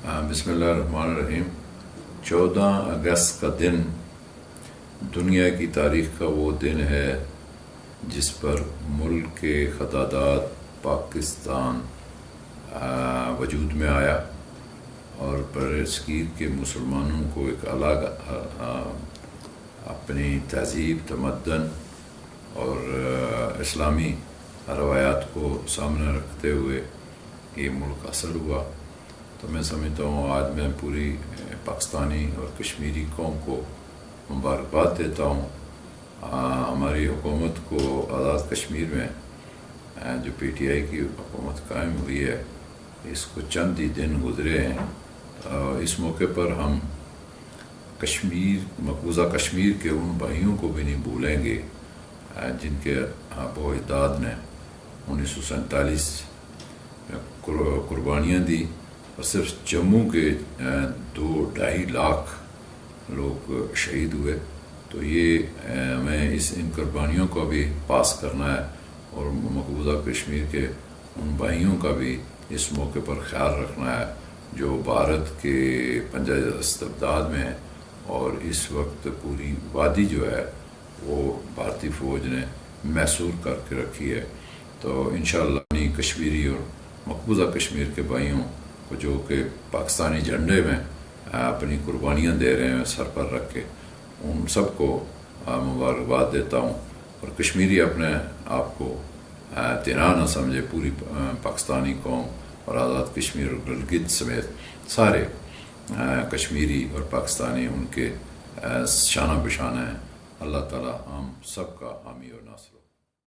بسم اللہ الرحمن الرحیم۔ 14 اگست کا دن دنیا کی تاریخ کا وہ دن ہے جس پر ملک کے خطاداد پاکستان وجود میں آیا اور برصغیر کے مسلمانوں کو ایک الگ اپنی تہذیب، تمدن اور اسلامی روایات کو سامنے رکھتے ہوئے یہ ملک حاصل ہوا۔ تو میں سمجھتا ہوں آج میں پوری پاکستانی اور کشمیری قوم کو مبارکباد دیتا ہوں۔ ہماری حکومت کو آزاد کشمیر میں جو پی ٹی آئی کی حکومت قائم ہوئی ہے، اس کو چند ہی دن گزرے ہیں۔ اس موقع پر ہم مقبوضہ کشمیر کے ان بھائیوں کو بھی نہیں بھولیں گے جن کے آباء و اجداد نے 1947 میں قربانیاں دی اور صرف جموں کے 2-2.5 لاکھ لوگ شہید ہوئے۔ تو یہ ہمیں ان قربانیوں کو بھی پاس کرنا ہے اور مقبوضہ کشمیر کے ان بھائیوں کا بھی اس موقع پر خیال رکھنا ہے جو بھارت کے پنجہ استبداد میں ہے، اور اس وقت پوری وادی جو ہے وہ بھارتی فوج نے محصور کر کے رکھی ہے۔ تو انشاءاللہ اپنی کشمیری اور مقبوضہ کشمیر کے بھائیوں کو جو کہ پاکستانی جھنڈے میں اپنی قربانیاں دے رہے ہیں سر پر رکھ کے، ان سب کو مبارکباد دیتا ہوں۔ اور کشمیری اپنے آپ کو تنہا نہ سمجھے، پوری پاکستانی قوم اور آزاد کشمیر اور گلگت سمیت سارے کشمیری اور پاکستانی ان کے شانہ بشانہ ہیں۔ اللہ تعالیٰ ہم سب کا حامی اور ناصر